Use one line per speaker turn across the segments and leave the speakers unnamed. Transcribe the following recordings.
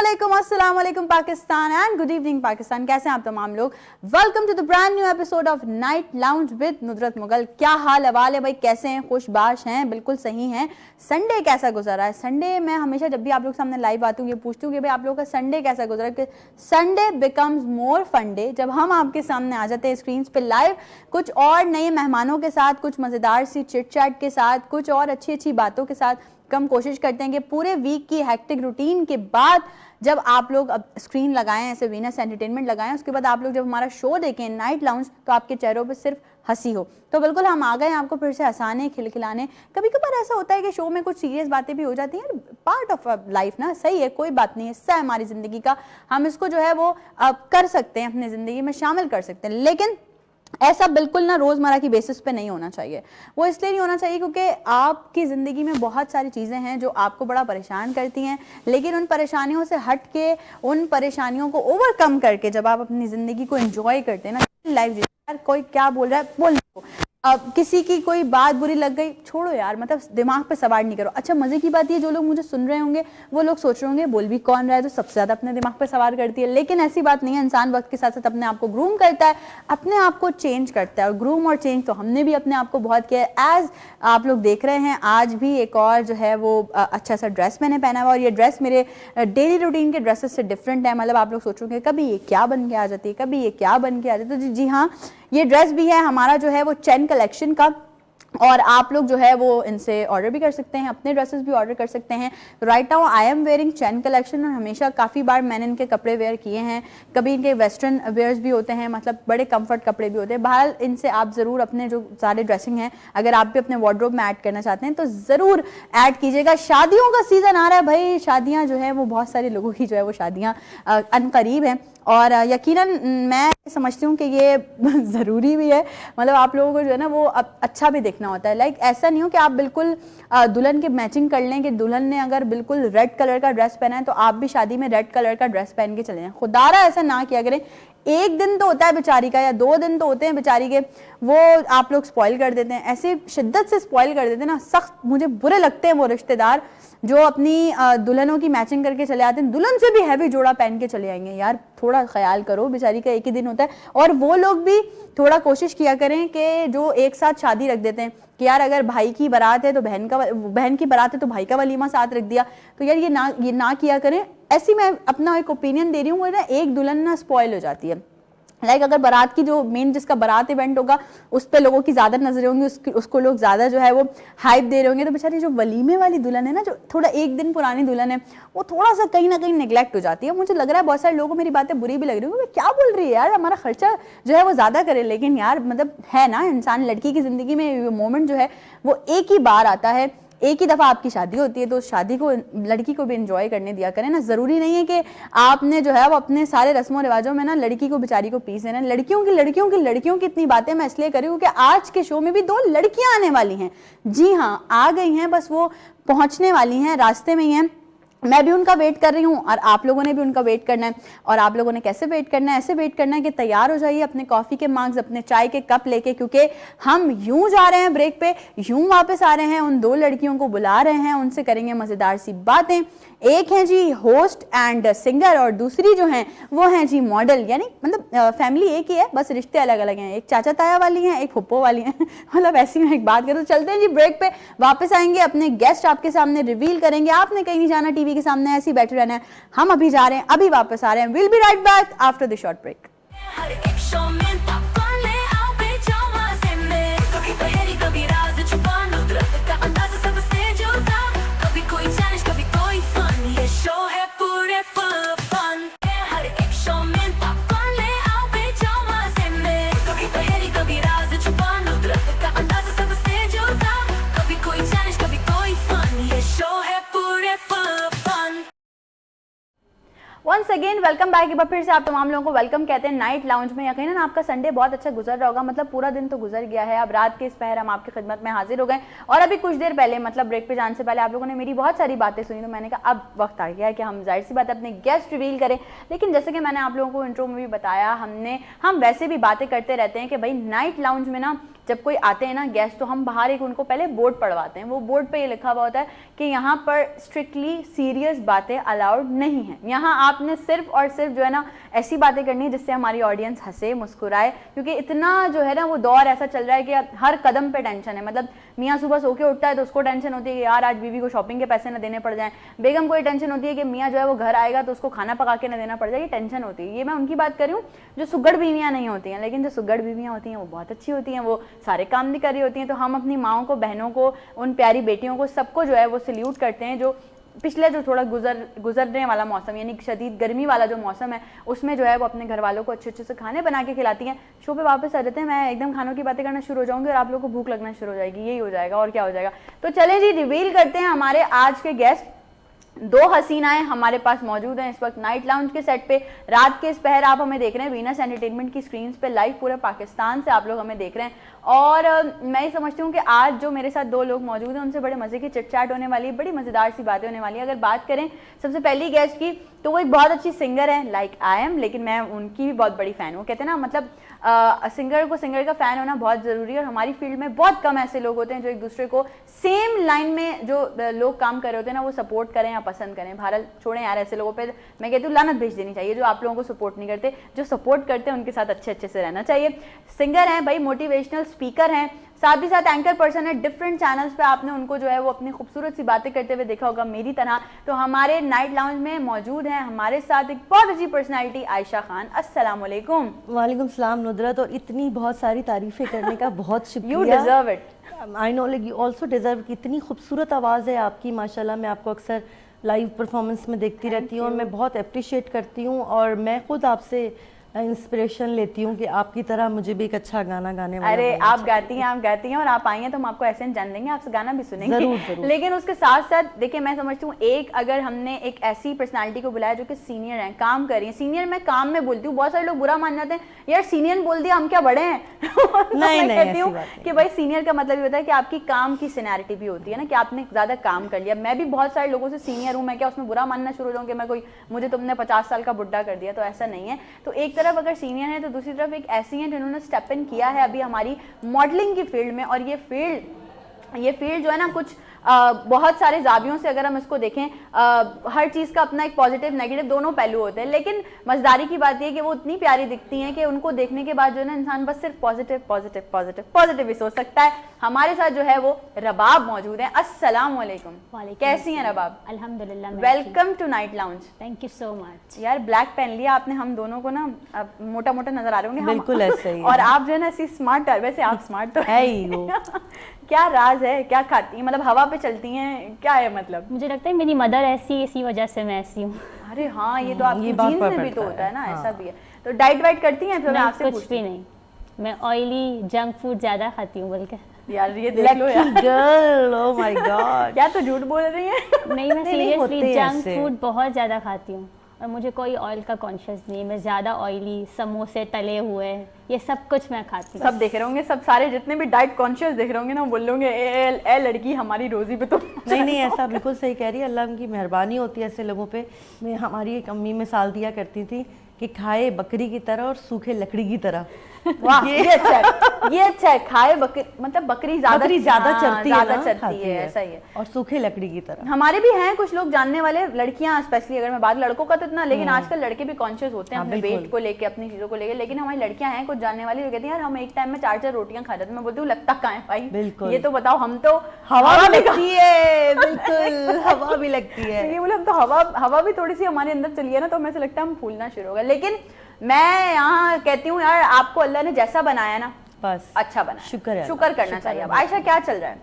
अस्सलाम वालेकुम Pakistan and good evening Pakistan. कैसे हैं आप तमाम लोग? Welcome to the brand new episode of Night Lounge with Nusrat Mughal. क्या हाल हवाल है भाई, कैसे हैं? खुशबाश हैं? बिल्कुल सही हैं। संडे कैसा गुजरा है? संडे मैं हमेशा जब भी आप लोग सामने लाइव आती हूँ ये पूछती हूँ कि भाई आप लोगों का संडे कैसा गुजरा, कि Sunday becomes more fun day जब हम आपके सामने आ जाते हैं स्क्रीन पे लाइव, कुछ और नए मेहमानों के साथ, कुछ मज़ेदार सी चिट चैट के साथ, कुछ और अच्छी अच्छी बातों के साथ। कम कोशिश करते हैं कि पूरे वीक की हेक्टिक रूटीन के बाद जब आप लोग अब स्क्रीन लगाएं, ऐसे वीनस एंटरटेनमेंट लगाएं, उसके बाद आप लोग जब हमारा शो देखें नाइट लाउंज, तो आपके चेहरों पे सिर्फ हंसी हो। तो बिल्कुल हम आ गए हैं आपको फिर से हंसाने, खिलखिलाने। कभी कभार ऐसा होता है कि शो में कुछ सीरियस बातें भी हो जाती हैं, पार्ट ऑफ लाइफ ना, सही है, कोई बात नहीं, हिस्सा है हमारी ज़िंदगी का, हम इसको जो है वो कर सकते हैं, अपनी ज़िंदगी में शामिल कर सकते हैं। लेकिन ऐसा बिल्कुल ना रोज़मर्रा की बेसिस पे नहीं होना चाहिए। वो इसलिए नहीं होना चाहिए क्योंकि आपकी ज़िंदगी में बहुत सारी चीज़ें हैं जो आपको बड़ा परेशान करती हैं, लेकिन उन परेशानियों से हट के, उन परेशानियों को ओवरकम करके जब आप अपनी ज़िंदगी को एंजॉय करते हैं ना, लाइफ जी यार, कोई क्या बोल रहा है बोल दो, अब किसी की कोई बात बुरी लग गई, छोड़ो यार, मतलब दिमाग पे सवार नहीं करो। अच्छा मज़े की बात ये, जो लोग मुझे सुन रहे होंगे वो लोग सोच रहे होंगे बोल भी कौन रहा है, तो सबसे ज़्यादा अपने दिमाग पे सवार करती है। लेकिन ऐसी बात नहीं है, इंसान वक्त के साथ साथ अपने आप को ग्रूम करता है, अपने आप को चेंज करता है। और ग्रूम और चेंज तो हमने भी अपने आप को बहुत किया है। एज आप लोग देख रहे हैं आज भी एक और जो है वो अच्छा सा ड्रेस मैंने पहना हुआ, और ये ड्रेस मेरे डेली रूटीन के ड्रेसेस से डिफरेंट है। मतलब आप लोग सोचोगे कभी ये क्या बन के आ जाती है, कभी ये क्या बन के आ जाती है, तो जी हाँ, ये ड्रेस भी है हमारा जो है वो चैन कलेक्शन का, और आप लोग जो है वो इनसे ऑर्डर भी कर सकते हैं, अपने ड्रेसेस भी ऑर्डर कर सकते हैं। Right now I am wearing chain collection, और हमेशा काफ़ी बार मैंने इनके कपड़े वेयर किए हैं। कभी इनके वेस्टर्न वेयर्स भी होते हैं, मतलब बड़े कंफर्ट कपड़े भी होते हैं। बहरहाल इनसे आप ज़रूर अपने जो सारे ड्रेसिंग हैं, अगर आप भी अपने वार्डरोब में ऐड करना चाहते हैं तो ज़रूर ऐड कीजिएगा। शादियों का सीज़न आ रहा है भाई, शादियाँ जो है वो बहुत सारे लोगों की जो है वो शादियाँ अनकरीब हैं, और यकीनन मैं समझती हूँ कि ये ज़रूरी भी है। मतलब आप लोगों को जो है ना वो अच्छा भी देखना होता है। लाइक ऐसा नहीं हो कि आप बिल्कुल दुल्हन के मैचिंग कर लें, कि दुल्हन ने अगर बिल्कुल रेड कलर का ड्रेस पहना है तो आप भी शादी में रेड कलर का ड्रेस पहन के चले जाएं। खुदारा ऐसा ना किया करें। एक दिन तो होता है बेचारी का, या 2 दिन तो होते हैं बेचारी के, वो आप लोग स्पॉइल कर देते हैं, ऐसे शिद्दत से स्पॉइल कर देते हैं ना, सख्त मुझे बुरे लगते हैं वो रिश्तेदार जो अपनी दुल्हनों की मैचिंग करके चले आते हैं, दुल्हन से भी हैवी जोड़ा पहन के चले आएंगे। यार थोड़ा ख्याल करो, बेचारी का एक ही दिन होता है। और वो लोग भी थोड़ा कोशिश किया करें कि जो एक साथ शादी रख देते हैं, कि यार अगर भाई की बारात है तो बहन की बारात है तो भाई का वलीमा साथ रख दिया, तो यार ये ना किया करें। ऐसी मैं अपना एक ओपिनियन दे रही हूँ, वो ना एक दुल्हन ना स्पॉइल हो जाती है। लाइक अगर बारात की जो मेन जिसका बारात इवेंट होगा उस पर लोगों की ज़्यादा नजरें होंगी, उसको लोग ज़्यादा जो है वो हाइप दे रहे होंगे, तो बेचारी जो वलीमे वाली दुल्हन है ना, जो थोड़ा एक दिन पुरानी दुल्हन है, वो थोड़ा सा कहीं ना कहीं नेग्लेक्ट हो जाती है। मुझे लग रहा है बहुत सारे लोगों को मेरी बातें बुरी भी लग रही होंगी, क्या बोल रही है यार, हमारा खर्चा जो है वो ज़्यादा करे। लेकिन यार मतलब है ना, इंसान, लड़की की ज़िंदगी में मोमेंट जो है वो एक ही बार आता है, एक ही दफ़ा आपकी शादी होती है, तो शादी को लड़की को भी एंजॉय करने दिया करें ना। ज़रूरी नहीं है कि आपने जो है वो अपने सारे रस्मों रिवाजों में ना लड़की को बेचारी को पीस देना। लड़कियों की इतनी बातें मैं इसलिए करी हूँ कि आज के शो में भी 2 लड़कियां आने वाली हैं। जी हाँ, आ गई हैं, बस वो पहुँचने वाली हैं, रास्ते में ही हैं। मैं भी उनका वेट कर रही हूँ और आप लोगों ने भी उनका वेट करना है। और आप लोगों ने कैसे वेट करना है? ऐसे वेट करना है कि तैयार हो जाइए अपने कॉफ़ी के मग्स, अपने चाय के कप लेके, क्योंकि हम यूं जा रहे हैं ब्रेक पे, यूं वापस आ रहे हैं, उन 2 लड़कियों को बुला रहे हैं, उनसे करेंगे मज़ेदार सी बातें। एक है जी होस्ट एंड सिंगर, और दूसरी जो हैं वो हैं जी मॉडल। यानी मतलब फैमिली एक ही है, बस रिश्ते अलग अलग हैं। एक चाचा ताया वाली हैं, एक फुप्पो वाली हैं। मतलब ऐसी मैं एक बात करूँ, तो चलते हैं जी ब्रेक पे, वापस आएंगे, अपने गेस्ट आपके सामने रिवील करेंगे। आपने कहीं नहीं जाना, टीवी के सामने ऐसे ही बैठे रहना है। हम अभी जा रहे हैं, अभी वापस आ रहे हैं। Will be right back after the short break. Once again welcome back. एक बार फिर से आप तमाम लोगों को वेलकम कहते हैं नाइट लाउंज में। यकीनन आपका संडे बहुत अच्छा गुजर रहा होगा, मतलब पूरा दिन तो गुजर गया है। अब रात के इस पहर हम आपकी खिदमत में हाजिर हो गए, और अभी कुछ देर पहले, मतलब ब्रेक पे जाने से पहले, आप लोगों ने मेरी बहुत सारी बातें सुनी, तो मैंने कहा अब वक्त आ गया है कि हम जाहिर सी बात अपने गेस्ट रिवील करें। लेकिन जैसे कि मैंने आप लोगों को इंट्रो में भी बताया, हम वैसे भी बातें करते रहते हैं कि भाई नाइट लाउंज में ना जब कोई आते हैं ना गेस्ट, तो हम बाहर एक उनको पहले बोर्ड पढ़वाते हैं। वो बोर्ड पे ये लिखा हुआ होता है कि यहाँ पर स्ट्रिक्टली सीरियस बातें अलाउड नहीं है। यहाँ आपने सिर्फ और सिर्फ जो है ना ऐसी बातें करनी है जिससे हमारी ऑडियंस हंसे मुस्कुराए, क्योंकि इतना जो है ना वो दौर ऐसा चल रहा है कि हर कदम पे टेंशन है। मतलब मियाँ सुबह सो के उठता है तो उसको टेंशन होती है कि यार आज बीवी को शॉपिंग के पैसे ना देने पड़ जाएं। बेगम को ये टेंशन होती है कि मियाँ जो है वो घर आएगा तो उसको खाना पका के ना देना पड़ जाए, ये टेंशन होती है। ये मैं उनकी बात कर रही हूँ जो सुगड़ बीवियाँ नहीं होती हैं, लेकिन जो सुगड़ बीवियाँ होती हैं वो बहुत अच्छी होती हैं, वो सारे काम भी कर रही होती हैं। तो हम अपनी माँओं को, बहनों को, उन प्यारी बेटियों को, सबको जो है वो सल्यूट करते हैं जो पिछले जो थोड़ा गुजरने वाला मौसम यानी शदीद गर्मी वाला जो मौसम है उसमें जो है वो अपने घर वालों को अच्छे अच्छे से खाने बना के खिलाती हैं। शो पे वापस आ जाते हैं, मैं एकदम खानों की बातें करना शुरू हो जाऊंगी और आप लोगों को भूख लगना शुरू हो जाएगी। यही हो जाएगा और क्या हो जाएगा। तो चलें जी, रिवील करते हैं हमारे आज के गेस्ट। दो हसीनाएं हमारे पास मौजूद हैं इस वक्त नाइट लाउंज के सेट पे। रात के इस पहर आप हमें देख रहे हैं वीनस एंटरटेनमेंट की स्क्रीन पे लाइव, पूरे पाकिस्तान से आप लोग हमें देख रहे हैं। और मैं ये समझती हूँ कि आज जो मेरे साथ दो लोग मौजूद हैं उनसे बड़े मजे की चिट चैट होने वाली है, बड़ी मजेदार सी बातें होने वाली है। अगर बात करें सबसे पहली गेस्ट की तो वो एक बहुत अच्छी सिंगर है लाइक आई एम, लेकिन मैं उनकी भी बहुत बड़ी फ़ैन हूँ। कहते हैं ना मतलब सिंगर का फ़ैन होना बहुत ज़रूरी है और हमारी फील्ड में बहुत कम ऐसे लोग होते हैं जो एक दूसरे को सेम लाइन में जो लोग काम कर रहे होते हैं ना वो सपोर्ट करें या पसंद करें। भारत छोड़ें यार, ऐसे लोगों पे मैं कहती हूँ लानत भेज देनी चाहिए जो आप लोगों को सपोर्ट नहीं करते। जो सपोर्ट करते हैं उनके साथ अच्छे अच्छे से रहना चाहिए। सिंगर हैं भाई, मोटिवेशनल स्पीकर हैं, साथ ही साथ एंकर पर्सन है डिफरेंट चैनल्स पे। आपने उनको जो है वो अपनी खूबसूरत सी बातें करते हुए देखा होगा मेरी तरह। तो हमारे नाइट लाउंज में मौजूद हैं हमारे साथ एक बहुत अच्छी पर्सनालिटी आयशा खान। अस्सलाम वालेकुम।
वालेकुम सलाम नुदरत, और इतनी बहुत सारी तारीफें करने का बहुत शुक्रिया।
You deserve it.
I know, like you also deserve. इतनी खूबसूरत आवाज़ है आपकी माशाल्लाह। मैं आपको अक्सर लाइव परफॉर्मेंस में देखती रहती हूँ और मैं बहुत अप्रिशिएट करती हूँ और मैं खुद आपसे इंस्पिरेशन लेती हूँ कि आपकी तरह मुझे भी एक अच्छा गाना गाने वाला।
अरे आप गाती हैं और आप आई हैं तो हम आपको ऐसे जान देंगे, आपसे गाना भी सुनेंगे
जरूर, जरूर। लेकिन
उसके साथ साथ देखिए मैं समझती हूँ एक अगर हमने एक ऐसी पर्सनालिटी को बुलाया जो कि सीनियर है, काम कर रही है। सीनियर मैं काम में बोलती हूँ, बहुत सारे लोग बुरा मान जाते हैं यार सीनियर बोल दिया हम क्या बड़े हैं। तो
नहीं,
मैं कहती हूँ
नहीं
कि भाई सीनियर का मतलब ये होता है कि आपकी काम की सीनियरिटी भी होती है ना, कि आपने ज्यादा काम कर लिया। मैं भी बहुत सारे लोगों से सीनियर हूँ, मैं क्या उसमें बुरा मानना शुरू हो जाऊँ कि मैं कोई मुझे तुमने 50 साल का बुड्ढा कर दिया, तो ऐसा नहीं है। तो एक तरफ अगर सीनियर है तो दूसरी तरफ एक ऐसी हैं जिन्होंने स्टेप इन किया है अभी हमारी मॉडलिंग की फील्ड में। और ये फील्ड जो है ना कुछ बहुत सारे जावियों से अगर हम इसको देखें, हर चीज़ का अपना एक पॉजिटिव नेगेटिव दोनों पहलू होते हैं। लेकिन मज़ेदारी की बात यह कि वो इतनी प्यारी दिखती हैं कि उनको देखने के बाद जो है ना इंसान बस सिर्फ पॉजिटिव पॉजिटिव पॉजिटिव पॉजिटिव ही सोच सकता है। हमारे साथ जो है वो रबाब मौजूद है। अस्सलाम वालेकुम। कैसी हैं रबाब?
अल्हम्दुलिल्लाह।
Welcome to Night Lounge.
Thank you so much.
यार ब्लैक पहन लिया आपने, हम दोनों को ना मोटा मोटा नजर आ रहे होंगे।
बिल्कुल ऐसे ही।
और आप जो है ना ऐसी स्मार्ट, वैसे आप स्मार्ट तो
है ही वो।
क्या राज है, क्या खाती हैं, मतलब हवा पे चलती हैं, क्या है मतलब?
मुझे लगता है मेरी मदर ऐसी, इसी वजह से मैं ऐसी हूँ।
अरे हाँ, ये तो आपकी जीन्स में भी तो होता है ना,
हाँ।
ऐसा भी है। तो डाइट वाइट करती हैं? फिर मैं आपसे
कुछ भी नहीं, मैं ऑयली जंक फूड ज्यादा खाती हूँ बल्कि।
यार ये देख लो यार।
Girl, oh my God.
क्या तो झूठ बोल रही है?
नहीं, मैं सीरियसली जंक फूड बहुत ज्यादा खाती हूँ और मुझे कोई ऑयल का कॉन्शियस नहीं है। मैं ज्यादा ऑयली, समोसे तले हुए, ये सब कुछ मैं खाती हूँ।
सब देख रहे होंगे, सब सारे जितने भी डाइट कॉन्शियस देख रहे होंगे ना, बोल लोगे ए लड़की हमारी रोजी पे तो
नहीं ऐसा बिल्कुल सही कह रही है। अल्लाह की मेहरबानी होती है ऐसे लोगों पे। मैं हमारी एक अम्मी मिसाल दिया करती थी कि खाए बकरी की तरह और सूखे लकड़ी की तरह।
वाह, ये अच्छा है। खाए बकरी मतलब बकरी ज्यादा चरती है, ऐसा ही है।
और सूखे लकड़ी की तरह।
हमारे भी हैं कुछ लोग जानने वाले, लड़कियां स्पेशली, अगर मैं बात लड़कों का तो इतना, लेकिन आजकल लड़के भी कॉन्शियस होते हैं अपने वेट को लेके, अपनी चीजों को लेके। लेकिन हमारी लड़कियां हैं कुछ जानने वाली जो कहती हैं यार हम एक टाइम में 4-4 रोटियां खा जाते हैं। मैं बोलती हूँ लगता कहाँ है भाई?
बिल्कुल।
ये तो बताओ, हम तो
हवा भी लगती है। बिल्कुल हवा भी लगती है।
ये बोले हम तो हवा भी थोड़ी सी हमारे अंदर चली है ना, तो हमें से लगता है हम फूलना शुरू हो गए। लेकिन मैं यहाँ कहती हूँ यार आपको अल्लाह ने जैसा बनाया ना
बस
अच्छा बना,
शुक्र
करना चाहिए। अब आयशा क्या चल रहा है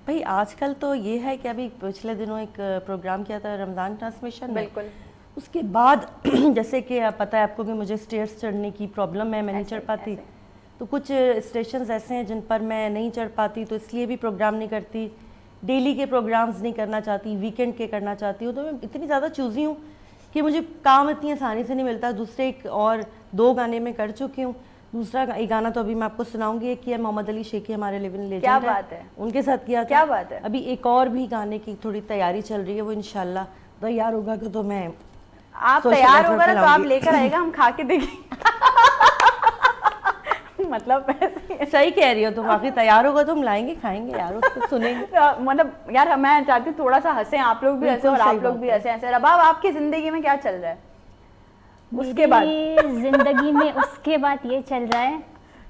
भाई आजकल? तो ये है कि अभी पिछले दिनों एक प्रोग्राम किया था रमज़ान ट्रांसमिशन।
बिल्कुल।
उसके बाद जैसे कि पता है आपको कि मुझे स्टेयर्स चढ़ने की प्रॉब्लम है, मैं नहीं चढ़ पाती। तो कुछ स्टेशंस ऐसे हैं जिन पर मैं नहीं चढ़ पाती, तो इसलिए भी प्रोग्राम नहीं करती। डेली के प्रोग्राम्स नहीं करना चाहती, वीकेंड के करना चाहती हूँ। तो मैं इतनी ज़्यादा चूज़ी हूँ कि मुझे काम इतनी आसानी से नहीं मिलता। दूसरे एक और 2 गाने में कर चुकी हूँ। दूसरा एक गाना तो अभी मैं आपको सुनाऊंगी, एक किया मोहम्मद अली शेखी, हमारे लिविंग लेजेंड।
क्या बात है,
उनके साथ किया था।
क्या बात है।
अभी एक और भी गाने की थोड़ी तैयारी चल रही है, वो इंशाल्लाह तैयार होगा तो मैं
आप तैयार होगा तो आप लेकर आएगा, हम खा के देखेंगे। मतलब ऐसे
सही कह रही हो तुम, आखिर तैयार होगा तुम लाएंगे खाएंगे यार, उसको सुनेंगे।
मतलब यार मैं चाहती हूँ थोड़ा सा हंसे, आप लोग भी हंसे और आप लोग भी हंसे। ऐसे रबाब आपकी जिंदगी में क्या चल रहा है उसके बाद?
जिंदगी में उसके बाद ये चल रहा है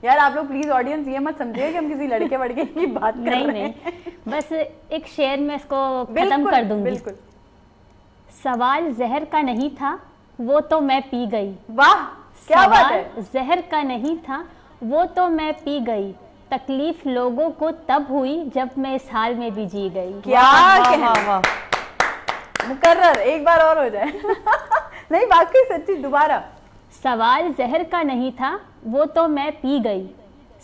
यार आप लोग प्लीज ऑडियंस ये मत समझिए कि हम किसी लड़के वड़के की बात कर
नहीं
रहे हैं।
नहीं, बस एक शेर में इसको खत्म
बिल्कुल,
कर दूंगी।
बिल्कुल।
सवाल जहर का नहीं था वो तो मैं पी गई।
वाह क्या बात है।
सवाल जहर का नहीं था वो तो मैं पी गई, तकलीफ लोगों को तब हुई जब मैं इस हाल में भी जी गई।
क्या
वाह,
कहना,
वाह, वाह।
मुकर्रर एक बार और हो जाए। नहीं वाकई सच्ची, दोबारा।
सवाल जहर का नहीं था वो तो मैं पी गई,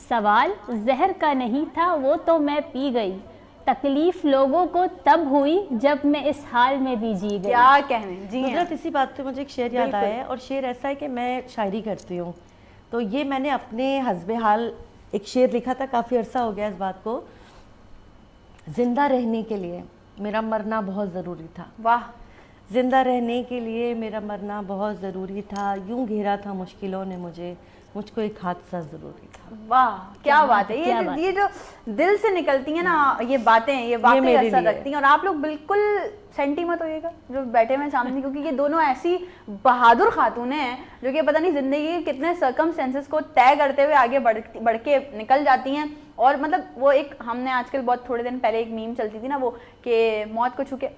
सवाल जहर का नहीं था वो तो मैं पी गई, तकलीफ लोगों को तब हुई जब मैं इस हाल में भी जी गई।
क्या कहने जी हाँ।
नुसरत, इसी बात पे मुझे एक शेर याद आया है, और शेर ऐसा है कि मैं शायरी करती हूँ, तो ये मैंने अपने हस्बे हाल एक शेर लिखा था, काफ़ी अरसा हो गया इस बात को। जिंदा रहने के लिए मेरा मरना बहुत ज़रूरी था,
वाह
जिंदा रहने के लिए मेरा मरना बहुत ज़रूरी था, यूं घेरा था मुश्किलों ने मुझे, मुझको एक हादसा ज़रूरी था।
वाह क्या बात है।
क्या बात
ये जो दिल से निकलती है ना ये बातें, ये वाकई
मेरे
असर
लिए
रखती हैं। और आप लोग बिल्कुल सेंटी मत होइएगा जो बैठे हुए हैं सामने, क्योंकि ये दोनों ऐसी बहादुर खातूनें हैं जो कि पता नहीं जिंदगी के कितने सर्कमस्टेंसेस को तय करते हुए आगे बढ़ के निकल जाती हैं। और मतलब वो एक हमने आजकल बहुत थोड़े दिन पहले एक मीम चलती थी ना वो कि मौत को छू के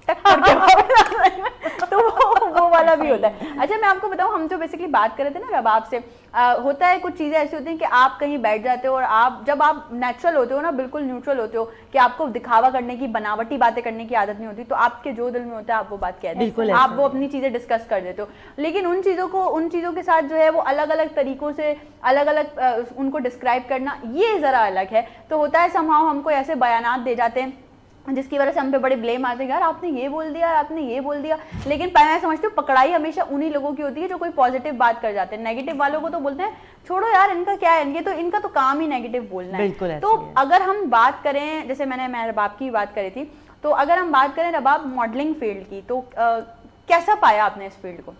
टक करके तो वो वाला भी होता है। अच्छा मैं आपको बताऊं, हम जो बेसिकली बात कर रहे थे ना रबाब से, होता है कुछ चीज़ें ऐसी होती हैं कि आप कहीं बैठ जाते हो और आप जब आप नेचुरल होते हो ना, बिल्कुल न्यूट्रल होते हो, कि आपको दिखावा करने की, बनावटी बातें करने की आदत नहीं होती, तो आपके जो दिल में होता है आप वो बात कहते
बिल्कुल
हैं,
ऐसा
आप वो अपनी चीज़ें डिस्कस कर देते हो। लेकिन उन चीज़ों के साथ जो है वो अलग अलग तरीकों से अलग अलग उनको डिस्क्राइब करना ये ज़रा अलग है। तो होता है समहाउ हमको ऐसे बयानात दे जाते हैं जिसकी वजह से हम पे बड़े ब्लेम आते हैं, यार आपने ये बोल दिया, आपने ये बोल दिया। लेकिन मैं समझती हूँ पकड़ाई हमेशा उन्हीं लोगों की होती है जो कोई पॉजिटिव बात कर जाते हैं। नेगेटिव वालों को तो बोलते हैं छोड़ो यार इनका क्या है, इनका तो काम ही नेगेटिव बोलना है। तो अगर हम बात करें, जैसे मैं रबाब की बात करी थी, तो अगर हम बात करें रबाब मॉडलिंग फील्ड की, तो कैसा पाया आपने इस फील्ड को?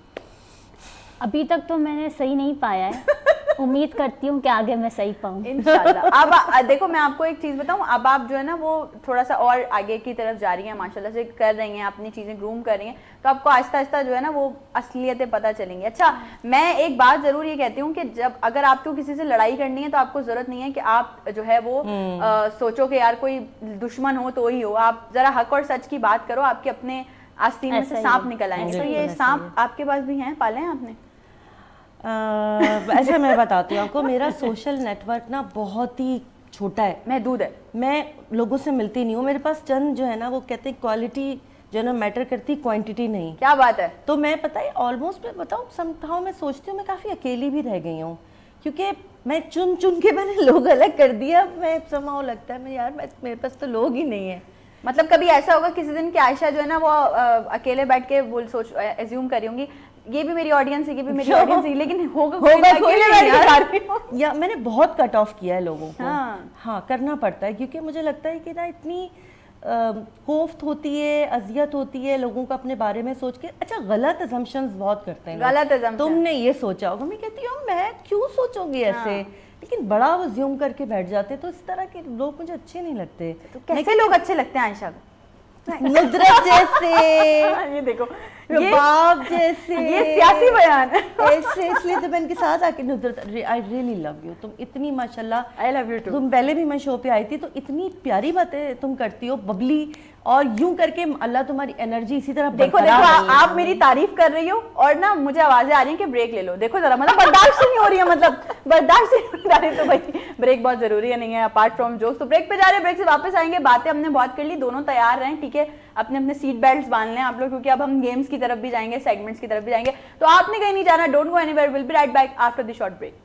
अभी तक तो मैंने सही नहीं पाया है, उम्मीद करती हूँ कि आगे मैं सही पाऊँ
इंशाल्लाह। अब देखो मैं आपको एक चीज़ बताऊँ, अब आप जो है ना वो थोड़ा सा और आगे की तरफ जा रही हैं, माशाल्लाह से कर रही हैं, अपनी चीज़ें ग्रूम कर रही हैं, तो आपको आहिस्ता आहिस्ता जो है ना वो असलियतें पता चलेंगी। अच्छा मैं एक बात ज़रूर ये कहती हूँ कि जब अगर आपको किसी से लड़ाई करनी है तो आपको ज़रूरत नहीं है कि आप जो है वो सोचो कि यार कोई दुश्मन हो तो ही हो, आप ज़रा हक और सच की बात करो, आपके अपने आस्तीन में से सांप निकल आएंगे। तो ये सांप आपके पास भी हैं, पाले हैं आपने?
ऐसा मैं बताती हूँ आपको, मेरा सोशल नेटवर्क ना बहुत ही छोटा है,
महदूद है, मैं
लोगों से मिलती नहीं हूँ। मेरे पास चंद जो है ना वो कहते हैं क्वालिटी जो है ना मैटर करती, क्वांटिटी नहीं।
क्या बात है।
तो मैं पता है ऑलमोस्ट मैं बताऊँ समहाउ मैं सोचती हूँ मैं काफ़ी अकेली भी रह गई हूँ, क्योंकि मैं चुन चुन के मैंने लोग अलग कर दिया। मैं समहाउ लगता है मैं यार मेरे पास तो लोग ही नहीं है।
मतलब कभी ऐसा होगा किसी दिन कि आयशा जो है ना वो अकेले बैठ के एज्यूम करी होंगी ये भी मेरी ऑडियंस है, ये भी मेरी ऑडियंस है, लेकिन होगा कोई नहीं।
या मैंने बहुत कट ऑफ किया है लोगों को।
हाँ
करना पड़ता है, क्योंकि मुझे लगता है कि ना इतनी कोफ्त होती है, अजियत होती है लोगों को अपने बारे में सोच के। अच्छा गलत असम्पशंस बहुत करते हैं,
गलत असम्पशन।
तुमने ये सोचा होगा, मैं कहती हूँ मैं क्यों सोचूंगी ऐसे, लेकिन बड़ा वो ज़ूम करके बैठ जाते, तो इस तरह के लोग मुझे अच्छे नहीं लगते।
तो कैसे लोग अच्छे लगते हैं आयशा?
नुदरत जैसे,
ये देखो
रबाब जैसे,
ये सियासी बयान
ऐसे। इसलिए तो मैं इनके साथ आके नुदरत, आई रियली लव यू, तुम इतनी माशाल्लाह,
आई लव यू टू।
तुम पहले भी मैं शो पे आई थी तो इतनी प्यारी बातें तुम करती हो, बबली, और यूं करके अल्लाह तुम्हारी एनर्जी इसी तरह
देखो आप मेरी तारीफ कर रही हो और ना मुझे आवाजें आ रही हैं कि ब्रेक ले लो। देखो जरा मतलब बर्दाश्त नहीं हो रही है, मतलब बर्दाश्त नहीं हो रही, तो भाई ब्रेक बहुत जरूरी है, नहीं है अपार्ट फ्रॉम जोक्स। तो ब्रेक पे जा रहे हैं, ब्रेक से वापस आएंगे, बातें हमने बहुत कर ली, दोनों तैयार रहें, ठीक है, अपने अपने सीट बेल्ट बांध लें आप लोग, क्योंकि अब हम गेम्स की तरफ भी जाएंगे, सेगमेंट्स की तरफ भी जाएंगे। तो आपने कहीं नहीं जाना, don't go anywhere, will be right back after the short break.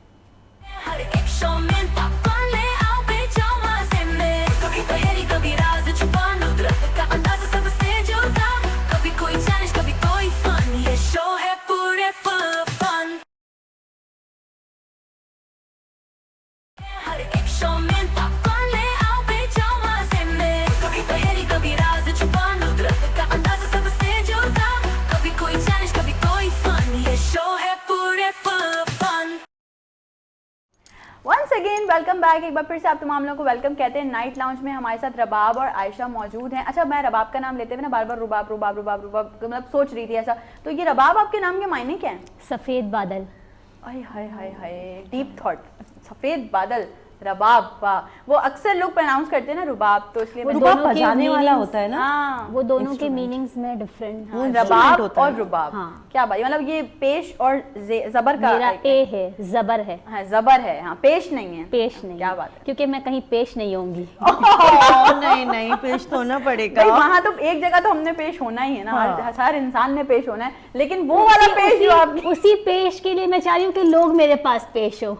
Once again welcome back. एक बार फिर से आप तमाम लोगों को वेलकम कहते हैं नाइट लाउंज में। हमारे साथ रबाब और आयशा मौजूद हैं। अच्छा, मैं रबाब का नाम लेते हुए ना बार बार रुबाब रुबाब रुबाब रुबाब मतलब सोच रही थी ऐसा, तो ये रबाब आपके नाम के मायने क्या हैं?
सफेद बादल।
हाय हाय हाय हाय, डीप थॉट। सफेद बादल, रबाब, वाह। वो अक्सर लोग प्रोनाउंस करते हैं ना रुबाब, तो इसलिए
वो
रुबाब
दोनों के
बजाने वाला
meanings-
होता है ना।
हाँ,
वो दोनों के मीनिंग्स में डिफरेंट।
वो
रबाब
instrument होता
और
है।
रुबाब।
हाँ।
क्या बात, मतलब ये पेश और जबर का
मेरा
एक-
ए है, जबर है,
हाँ, जबर है, हाँ, पेश नहीं है।
पेश नहीं।
क्या बात है।
क्योंकि मैं कहीं पेश नहीं होंगी।
नहीं नहीं, पेश तो होना पड़ेगा।
भाई वहाँ तो एक जगह तो हमने पेश होना ही है ना।
हाँ।
हर इंसान ने पेश होना है, लेकिन वो वाला पेश जो आप
उसी पेश के लिए मैं चाह रही हूँ कि लोग मेरे पास पेश हो।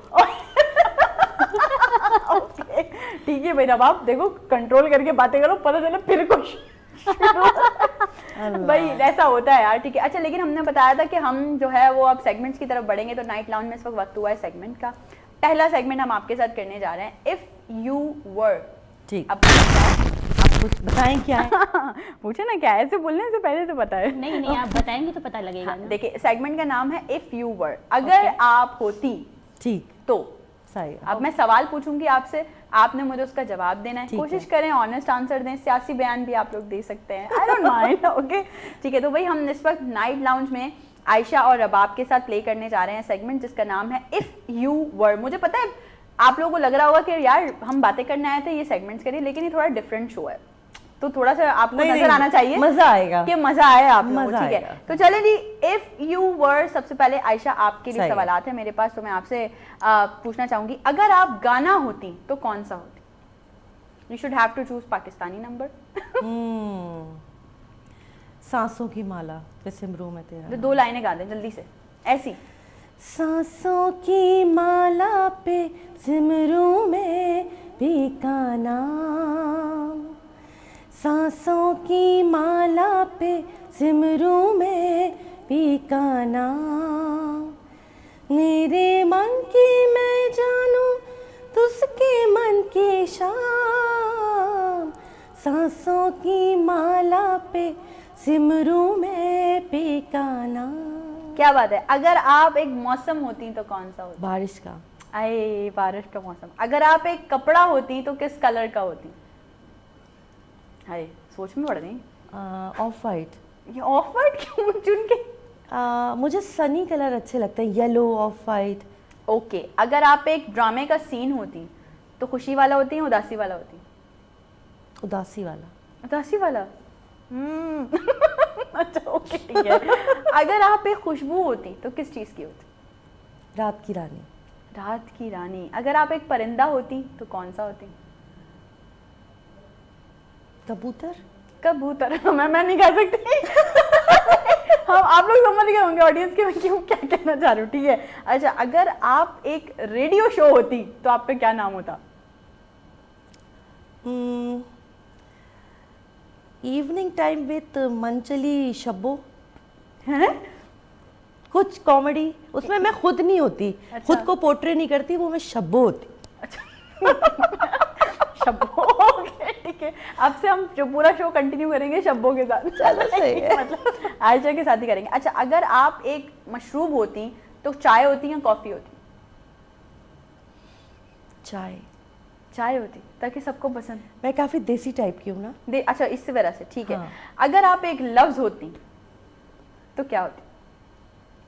ओके, ठीक है भाई रबाब, देखो कंट्रोल करके बातें करो, पता चले फिर कुछ भाई ऐसा होता है यार। ठीक है, अच्छा, लेकिन हमने बताया था कि हम जो है वो अब सेगमेंट्स की तरफ बढ़ेंगे, तो नाइट लाउंज में इस वक्त हुआ है सेगमेंट का। पहला सेगमेंट हम आपके साथ करने जा रहे हैं, इफ यू वर।
ठीक,
अब
आप कुछ बताएं क्या है?
पूछे ना क्या, ऐसे बोलने से पहले से पता है।
नहीं नहीं, आप बताएंगे तो पता लगेगा ना।
देखिए, सेगमेंट का नाम है इफ यू वर, अगर आप होती
ठीक,
तो।
सही।
अब मैं सवाल पूछूंगी आपसे, आपने मुझे उसका जवाब देना है।
ठीक
कोशिश
है।
करें ऑनेस्ट आंसर दें, सियासी बयान भी आप लोग दे सकते हैं, आई डोंट माइंड। ओके, ठीक है, तो भाई हम इस वक्त नाइट लाउंज में आयशा और रबाब के साथ प्ले करने जा रहे हैं सेगमेंट जिसका नाम है इफ यू वर। मुझे पता है आप लोगों को लग रहा होगा कि यार हम बातें करने आए थे, ये सेगमेंट्स करिए, लेकिन ये थोड़ा डिफरेंट शो है, तो थोड़ा सा आपको
नहीं,
नजर
नहीं,
आना चाहिए,
मजा आएगा।
कि मजा आए आप लोगों को,
मजा
ठीक है।
आएगा।
तो चले जी, इफ यू वर। सबसे पहले आयशा आपके लिए
सही है।
सवालात है मेरे पास, तो मैं आपसे पूछना चाहूंगी, अगर आप गाना होती तो कौन सा होती? You should have to choose Pakistani number.
सांसों की माला पे सिमरू में तेरा
तो 2 लाइनें गा दें जल्दी से, ऐसी।
सांसों की माला पे सिमरू में भी का नाम, सांसों की माला पे सिमरू में भी का नाम, मेरे मन की मैं जानूं तुझके मन की शाम, सांसों की माला पे सिमरू में भी का नाम।
क्या बात है। अगर आप एक मौसम होती तो कौन सा होता?
बारिश का।
आए, बारिश का मौसम। अगर आप एक कपड़ा होती तो किस कलर का होती? हाय, सोच में पड़ गई।
Of white.
ये ऑफ वाइट क्यों चुन के?
मुझे सनी कलर अच्छे लगते हैं, येलो, ऑफ वाइट।
ओके, अगर आप एक ड्रामे का सीन होती तो खुशी वाला होती या उदासी वाला होती?
उदासी वाला।
उदासी वाला। अच्छा, ओके, ठीक है। अगर आप एक खुशबू होती तो किस चीज की होती?
रात की रानी।
रात की रानी। अगर आप एक परिंदा होती तो कौन सा होती?
कबूतर।
कबूतर। मैं नहीं कह सकती। हम आप लोग समझ गए होंगे ऑडियंस के मैं क्यों क्या कहना चाह रही हूँ, ठीक है। अच्छा, अगर आप एक रेडियो शो होती तो आप पे क्या नाम होता?
इवनिंग टाइम विद मंचली शब्बो।
हैं?
कुछ कॉमेडी, उसमें मैं खुद नहीं होती,
अच्छा।
खुद को पोर्ट्रे नहीं करती, वो मैं शब्बो होती।
शब्बो। ओके, ठीक है। अब से हम जो पूरा शो कंटिन्यू करेंगे शब्बों के साथ।
चलो, सही है।
मतलब आयशा के साथ ही करेंगे। अच्छा, अगर आप एक मशरूब होती तो चाय होती या कॉफी होती?
चाय।
चाय होती, ताकि सबको पसंद।
मैं काफी देसी टाइप की हूँ ना।
अच्छा, इस वजह से, ठीक है।
हाँ।
अगर आप एक लफ्ज होती तो क्या होती?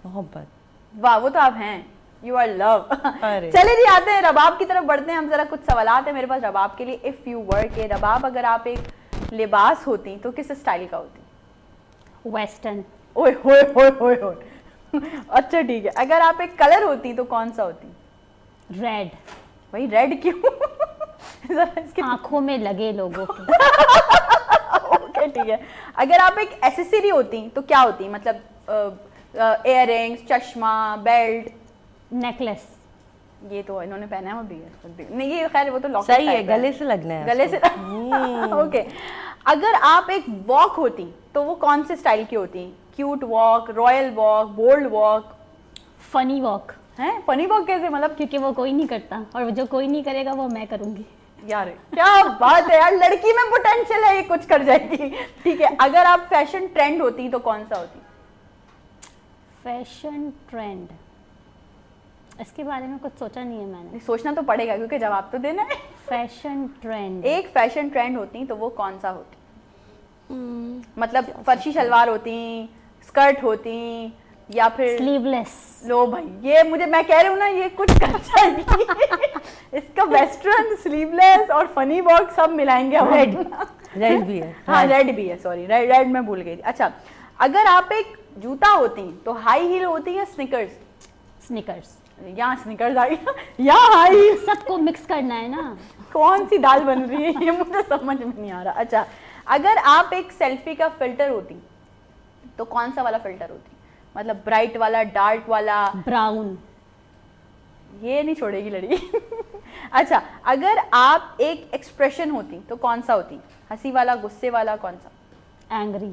मोहब्बत।
वाह, वो तो आप हैं, यू आर लव।
अरे।
चले जी, आते हैं रबाब की तरफ बढ़ते हैं हम। जरा कुछ सवालात है मेरे पास रबाब के लिए। इफ यू वर के रबाब, अगर आप एक लिबास होती तो किस स्टाइल का होती?
वेस्टर्न।
ओए होए होए होए होए। अच्छा, ठीक है। अगर आप एक कलर होती तो कौन सा होती?
रेड।
भाई रेड क्यों? जरा इसके
आंखों में लगे लोगों की।
ओके, ठीक है। अगर आप एक एसेसरी होती तो क्या होती? मतलब इयररिंग्स, चश्मा, बेल्ट।
नेकलेस।
ये तो इन्होंने पहना है, वो भी है। नहीं, ये खैर वो तो लॉकेट
सही है,
टाइप
गले से लगना है।
गले से। ओके, अगर आप एक वॉक होती तो वो कौन से स्टाइल की होती? Cute walk, royal walk, bold walk?
Funny walk.
हैं? फनी वॉक कैसे? मतलब
क्योंकि वो कोई नहीं करता और जो कोई नहीं करेगा वो मैं करूंगी।
यार क्या बात है यार, लड़की में पोटेंशियल है, ये कुछ कर जाएगी। ठीक है, अगर आप फैशन ट्रेंड होती तो कौन सा होती?
Fashion trend. इसके बारे में कुछ सोचा नहीं है मैंने।
सोचना तो पड़ेगा क्योंकि जवाब तो देना है।
Fashion trend.
एक फैशन ट्रेंड होती तो वो कौन सा होती? मतलब फर्शी शलवार होती, स्कर्ट होती, या फिर
स्लीवलेस।
लो भाई, ये मुझे, मैं कह रही हूँ ना, ये कुछ कच्चा नहीं। इसका वेस्टर्न, स्लीवलेस और फनी बॉक्स सब मिलाएंगे हम।
रेड, रेड भी है।
हाँ रेड भी है, सॉरी रेड मैं भूल गई थी। अच्छा, अगर आप एक जूता होती तो हाई हील होती या स्निकर्स?
स्निकर्स।
यहाँ स्निकर्स आ गया, यहाँ हाई हील।
सबको मिक्स करना है ना।
कौन सी दाल बन रही है ये मुझे समझ में नहीं आ रहा। अच्छा, अगर आप एक सेल्फी का फिल्टर होती तो कौन सा वाला फिल्टर होती? मतलब ब्राइट वाला, डार्क वाला?
ब्राउन।
ये नहीं छोड़ेगी लड़की। अच्छा, अगर आप एक एक्सप्रेशन होती तो कौन सा होती? हंसी वाला, गुस्से वाला, कौन सा?
एंग्री।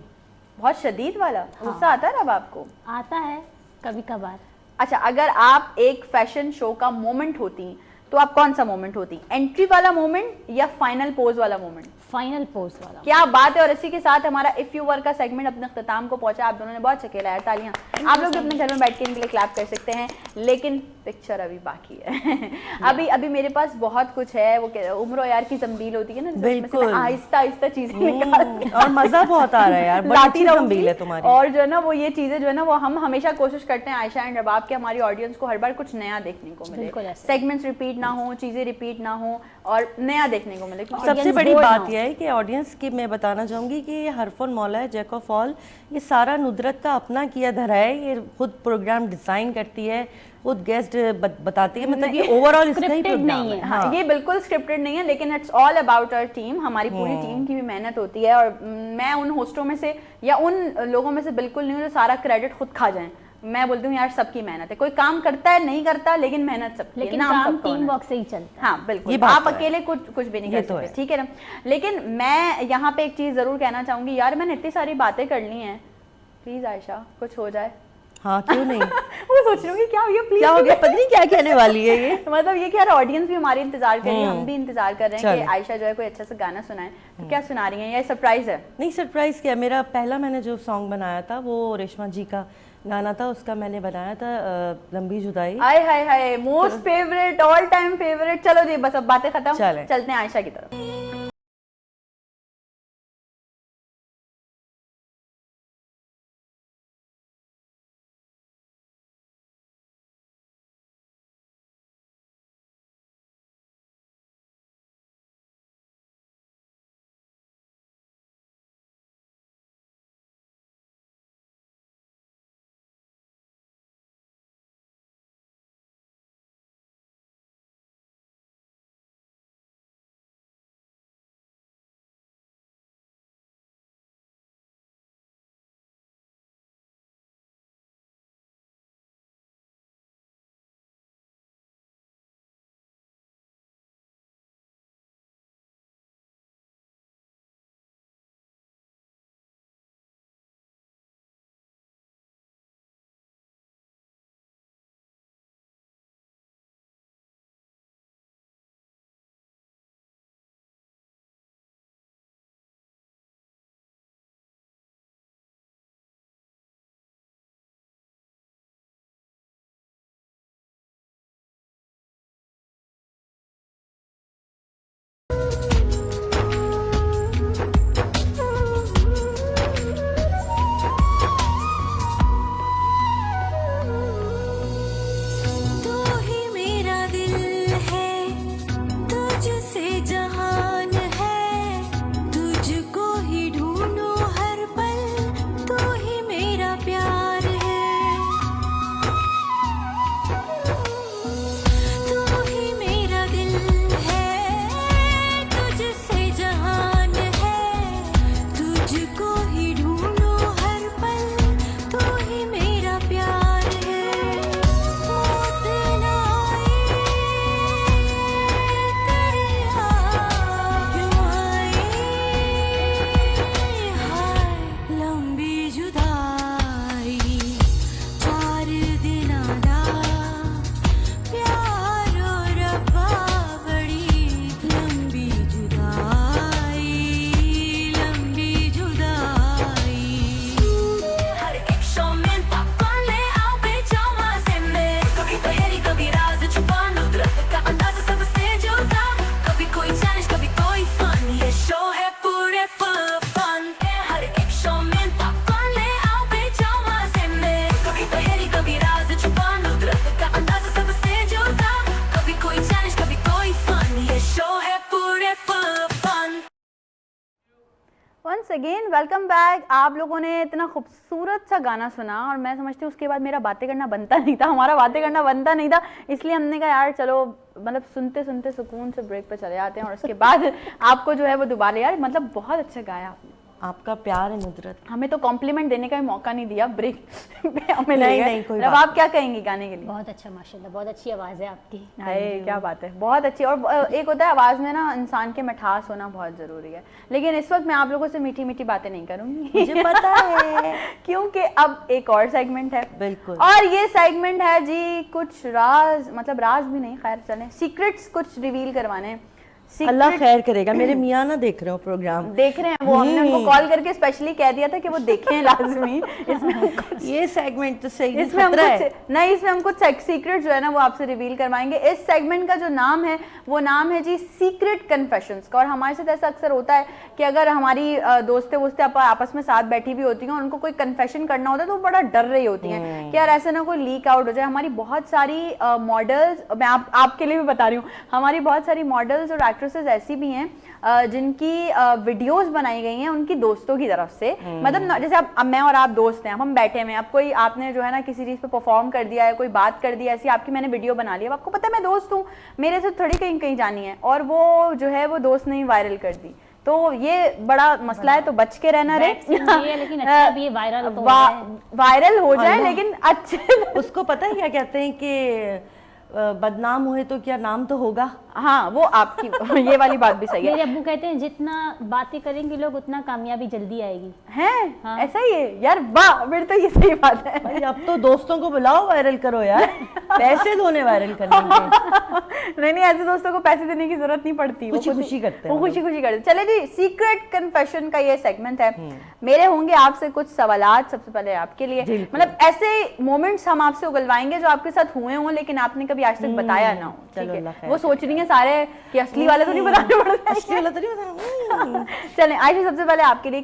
बहुत शदीद वाला? गुस्सा आता है अब आपको?
आता है कभी कभार।
अच्छा, अगर आप एक फैशन शो का मोमेंट होती तो आप कौन सा मोमेंट होती? एंट्री वाला मोमेंट या फाइनल पोज वाला मोमेंट?
फाइनल पोज वाला।
क्या बात है। और इसी के साथ हमारा इफ यू वर का सेगमेंट अपने अख्ताम को पहुंचा। आप दोनों ने बहुत चकेला यार, तालियां। आप लोग भी अपने घर में बैठ के इनके लिए क्लैप कर सकते हैं, लेकिन पिक्चर अभी बाकी है। अभी मेरे पास बहुत कुछ है। वो उम्र यार की जंबील होती है ना,
बिल्कुल
आहिस्ता आहिस्ता चीजें निकाल,
और मजा बहुत आ रहा है यार, बड़ी अच्छी जंबील है तुम्हारी।
और जो है ना वो ये चीजें जो है ना वो हम हमेशा कोशिश करते हैं आयशा एंड रबाब के, हमारी ऑडियंस को हर बार कुछ नया देखने को मिले, सेगमेंट्स रिपीट ना हो, चीजें रिपीट ना हो और नया देखने को मिले।
सबसे बड़ी बात यह है कि ऑडियंस की मैं बताना चाहूंगी कि ये हरफुन मौला है, जैक ऑफ ऑल, ये सारा नुदरत का अपना किया धरा है। ये खुद प्रोग्राम डिजाइन करती है, खुद गेस्ट बताती है, मतलब ये ओवरऑल इसका ही प्रोग्राम है।
हाँ, ये बिल्कुल स्क्रिप्टेड नहीं है, लेकिन it's all about our team. हमारी पूरी टीम की भी मेहनत होती है और मैं उन होस्टों में से या उन लोगों में से बिल्कुल नहीं हूँ जो सारा क्रेडिट खुद खा जाएं। मैं बोलती हूँ यार सबकी मेहनत है, कोई काम करता है नहीं करता, लेकिन मेहनत सबकी है,
लेकिन
नाम
काम
सबका
टीम
होना
वर्क से ही चलता है।
हाँ बिल्कुल,
ये बात
आप
तो है।
अकेले कुछ भी नहीं
ये
कर
तो
सकते,
है।
ठीक है ना। लेकिन मैं यहाँ पे एक चीज जरूर कहना चाहूंगी यार, मैंने इतनी सारी बातें कर ली हैं, प्लीज आयशा कुछ हो जाए।
हाँ क्यों नहीं।
वो सोच रही हूँ कि क्या हो गया, प्लीज
क्या हो गया, पता नहीं क्या कहने वाली है ये।
मतलब ये कि यार ऑडियंस भी हमारी इंतजार कर रही है, हम भी इंतजार कर रहे हैं कि
चलो।
आयशा जो है कोई अच्छा सा गाना सुनाए। तो क्या सुना रही हैं? ये सरप्राइज है?
नहीं सरप्राइज क्या, मेरा पहला मैंने जो सॉन्ग बनाया था वो रेशमा जी का गाना था, उसका मैंने बनाया था लंबी जुदाई।
हाय हाय हाय, most favourite, all time favourite. चलो जी बस अब बातें खत्म, चलते हैं आयशा की तरफ। Once again welcome back. आप लोगों ने इतना खूबसूरत सा गाना सुना और मैं समझती हूँ उसके बाद मेरा बातें करना बनता नहीं था, हमारा बातें करना बनता नहीं था, इसलिए हमने कहा यार चलो मतलब सुनते सुनते सुकून से ब्रेक पे चले जाते हैं और उसके बाद आपको जो है वो दोबारा, यार मतलब बहुत अच्छा गाया आपने।
आपका प्यार है नुदरत।
हमें तो कॉम्प्लीमेंट देने का भी मौका नहीं दिया, ब्रेक पे हमें
नहीं, कोई
अब
बात
आप क्या कहेंगी गाने के लिए?
बहुत अच्छा माशाल्लाह, बहुत अच्छी आवाज़ है आपकी।
हाय क्या बात है, बहुत अच्छी। और एक होता है आवाज़ में ना इंसान के मिठास होना बहुत ज़रूरी है, लेकिन इस वक्त मैं आप लोगों से मीठी मीठी बातें नहीं करूँगी,
मुझे पता है
क्योंकि अब एक और सेगमेंट है।
बिल्कुल।
और ये सेगमेंट है जी कुछ राज, मतलब राज भी नहीं, खैर चलें, सीक्रेट्स कुछ रिवील करवाने हैं।
अल्लाह खैर करेगा। मेरे मियाँ ना देख रहे हो प्रोग्राम,
देख रहे हैं वो, हमने उनको कॉल करके स्पेशली कह दिया था कि वो देखें लाजमी। इसमें
ये सेगमेंट तो सही
इसमें हम
खतरा है।
नहीं, इसमें हम कुछ सीक्रेट जो है ना वो आपसे रिवील करवाएंगे। इस सेगमेंट का जो नाम है वो नाम है जी सीक्रेट कन्फेशंस का। और हमारे साथ ऐसा अक्सर होता है कि अगर हमारी दोस्तें वोस्तें आपस में साथ बैठी हुई होती हैं और उनको कोई कन्फेशन करना होता है तो वो बड़ा डर रही होती हैं कि यार ऐसे ना कोई लीक आउट हो जाए। हमारी बहुत सारी मॉडल्स, मैं आपके लिए भी बता रही हूँ, हमारी बहुत सारी मॉडल्स और एक्ट्रेसेस ऐसी भी हैं जिनकी वीडियोस बनाई गई हैं उनकी दोस्तों की तरफ से। मतलब जैसे अब मैं और आप दोस्त हैं, अब हम बैठे हैं, अब कोई आपने जो है ना किसी चीज़ पे परफॉर्म कर दिया है, कोई बात कर दी ऐसी आपकी, मैंने वीडियो बना ली, अब आपको पता है मैं दोस्त हूँ, मेरे से थोड़ी कहीं कहीं जानी है, और वो जो है वो दोस्त ने वायरल कर दी, तो ये बड़ा मसला है, तो बच के रहना रे।
लेकिन अच्छा भी
वायरल हो जाए लेकिन अच्छे।
उसको पता है क्या कहते हैं कि बदनाम हुए तो क्या नाम तो होगा।
हाँ वो आपकी ये वाली बात भी सही है।
मेरे अब्बू कहते हैं जितना बातें करेंगे लोग उतना कामयाबी जल्दी आएगी।
हैं?
हाँ।
ऐसा ही है यार, वाह, फिर तो ये सही बात है।
भाई अब तो दोस्तों को बुलाओ, वायरल करो यार, पैसे दोने वायरल करने के।
नहीं, ऐसे दोस्तों को पैसे देने की जरूरत नहीं पड़ती,
खुशी खुशी करते हैं,
वो खुशी खुशी करते। चले जी, सीक्रेट कन्फेशन का ये सेगमेंट है। मेरे होंगे आपसे कुछ सवालात, सबसे पहले आपके लिए, मतलब ऐसे मोमेंट्स हम आपसे उगलवाएंगे जो आपके साथ हुए हों लेकिन आपने कभी आज तक बताया ना हो। ठीक है, वो सोच रही है सारे कि असली वाले तो नहीं बताने पड़ते,
असली वाला तो नहीं बताना।
चलें आयशा, सबसे पहले आपके लिए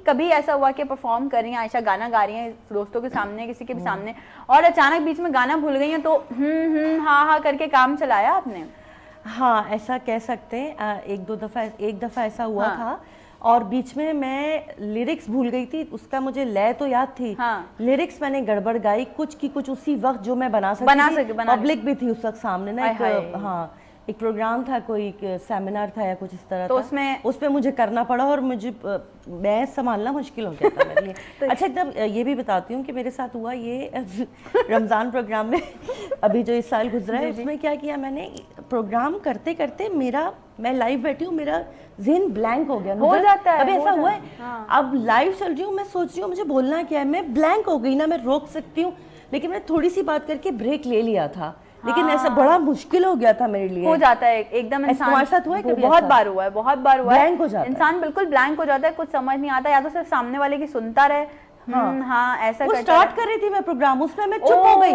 कभी ऐसा हुआ कि परफॉर्म कर रही हैं आयशा, गाना गा रही हैं दोस्तों के सामने, किसी के भी सामने, और अचानक बीच में गाना भूल गई हैं तो हाँ करके काम चलाया आपने?
हाँ ऐसा कह सकते हैं। एक दफा ऐसा हुआ था और बीच में मैं लिरिक्स भूल गई थी, उसका मुझे लय तो याद थी।
हाँ।
लिरिक्स मैंने गड़बड़ गाई कुछ की कुछ उसी वक्त जो मैं बना सकती थी। पब्लिक भी थी उस वक्त सामने ना, एक प्रोग्राम था, कोई सेमिनार था या कुछ इस तरह
तो
था, उसमें मुझे करना पड़ा और मुझे मैं संभालना मुश्किल हो गया था मेरे लिए। तो अच्छा एकदम ये भी बताती हूँ कि मेरे साथ हुआ ये रमज़ान प्रोग्राम में अभी जो इस साल गुजरा है, उसमें क्या किया मैंने, प्रोग्राम करते करते मैं लाइव बैठी हूँ, मेरा ज़हन ब्लैंक हो गया।
हो जाता है,
अब ऐसा हुआ है। हाँ। अब लाइव चल रही हूँ, मैं सोच रही हूँ मुझे बोलना क्या है, मैं ब्लैंक हो गई ना, मैं रोक सकती हूँ, लेकिन मैं थोड़ी सी बात करके ब्रेक ले लिया था। लेकिन ऐसा बड़ा मुश्किल हो गया था मेरे लिए।
हो जाता है एकदम, इंसान,
तुम्हारे साथ हुआ है कभी?
बहुत बार हुआ है, बहुत बार हुआ है।
ब्लैंक हो जाता है इंसान,
बिल्कुल ब्लैंक हो जाता है, कुछ समझ नहीं आता, या तो सिर्फ सामने वाले की सुनता रहे। हाँ ऐसा
वो स्टार्ट कर रही थी मैं प्रोग्राम, उसमें मैं चुप हो गई,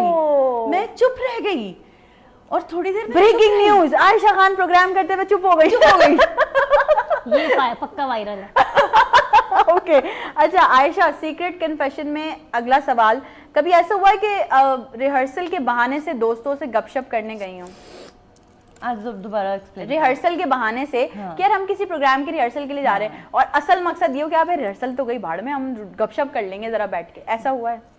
मैं चुप रह गई और थोड़ी देर
breaking news, Ayesha Khan programme करते हुए चुप हो गई।
ये पक्का वायरल है।
ओके अच्छा आयशा, सीक्रेट कन्फेशन में अगला सवाल, कभी ऐसा हुआ है कि रिहर्सल के बहाने से दोस्तों से गपशप करने गई हूँ?
आज दोबारा एक्सप्लेन।
रिहर्सल के बहाने से कि यार हम किसी प्रोग्राम की रिहर्सल के लिए जा रहे हैं और असल मकसद ये हो कि आप रिहर्सल तो गई भाड़ में, हम गपशप कर लेंगे जरा बैठ के, ऐसा हुआ है?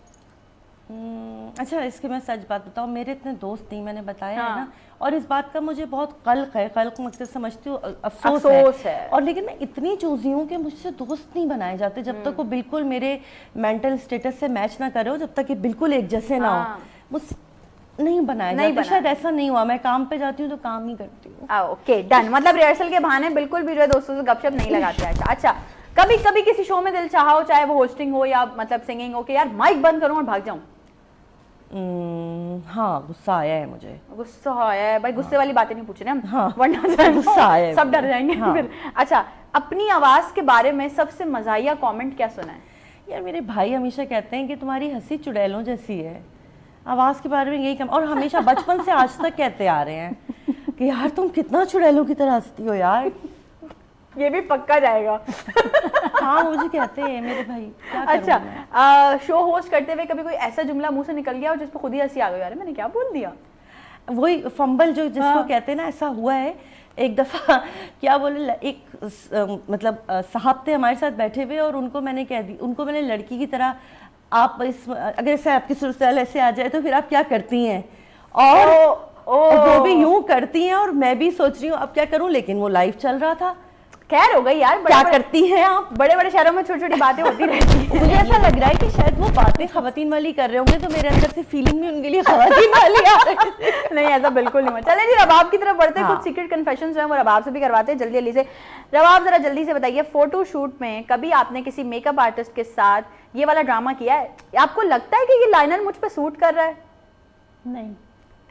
अच्छा इसके मैं सच बात बताऊँ, मेरे इतने दोस्त नहीं, मैंने बताया है ना, और इस बात का मुझे बहुत कल्क है, कल्क मकसद समझती हूँ, अफसोस है। और लेकिन मैं इतनी चूजी हूँ कि मुझसे दोस्त नहीं बनाए जाते जब तक वो बिल्कुल मेरे मेंटल स्टेटस से मैच ना करे, जब तक कि बिल्कुल एक जैसे ना हो, मुझसे नहीं बनाया जाता। शायद ऐसा नहीं हुआ, मैं काम पे जाती हूँ तो काम ही करती हूँ।
ओके डन, मतलब रिहर्सल के बहाने बिल्कुल भी जो है दोस्तों से गपशप नहीं लगाते। अच्छा कभी किसी शो में दिल चाहा हो, चाहे वो होस्टिंग हो या मतलब सिंगिंग हो, कि यार माइक बंद करूं और भाग जाऊं?
हाँ गुस्सा आया है मुझे।
गुस्सा आया है भाई, गुस्से वाली बातें नहीं पूछ रहे हम,
हाँ,
वरना
गुस्सा आया है,
सब डर जाएंगे।
हाँ।
फिर अच्छा, अपनी आवाज के बारे में सबसे मजाहिया कमेंट क्या सुना है?
यार मेरे भाई हमेशा कहते हैं कि तुम्हारी हंसी चुड़ैलों जैसी है। आवाज के बारे में यही कम, और हमेशा बचपन से आज तक कहते आ रहे हैं कि यार तुम कितना चुड़ैलों की तरह हंसती हो यार।
ये भी पक्का जाएगा।
हाँ मुझे कहते हैं मेरे भाई। क्या
अच्छा शो होस्ट करते हुए कभी कोई ऐसा जुमला मुंह से निकल गया और जिस पर खुद ही हंसी आ गई, यार मैंने क्या बोल दिया?
वही फंबल जो जिसको कहते हैं ना, ऐसा हुआ है एक दफ़ा क्या बोले, मतलब साहब थे हमारे साथ बैठे हुए और उनको मैंने कह दी, उनको मैंने लड़की की तरह आप अगर ऐसे आपकी ससुराल ऐसे आ जाए तो फिर आप क्या करती हैं, और वो भी यूं करती हैं और मैं भी सोच रही हूँ अब क्या करूँ, लेकिन वो लाइव चल रहा था।
खैर हो गई यार,
क्या करती हैं आप?
बड़े बड़े शहरों में छोटी छोटी बातें होती रहती हैं।
मुझे ऐसा लग रहा है कि शायद वो बातें खवातीन वाली कर रहे होंगे, तो मेरे अंदर से फीलिंग भी उनके लिए खवातीन वाली आ रही है।
नहीं ऐसा बिल्कुल नहीं। चले जी रबाब की तरफ बढ़ते हैं।
हाँ।
कुछ सीक्रेट कन्फेशंस हैं वो रबाब से भी करवाते हैं जल्दी जल्दी से। रबाब जरा जल्दी से बताइए, फोटो शूट में कभी आपने किसी मेकअप आर्टिस्ट के साथ ये वाला ड्रामा किया है? आपको लगता है कि ये लाइनर मुझ पे सूट कर रहा है?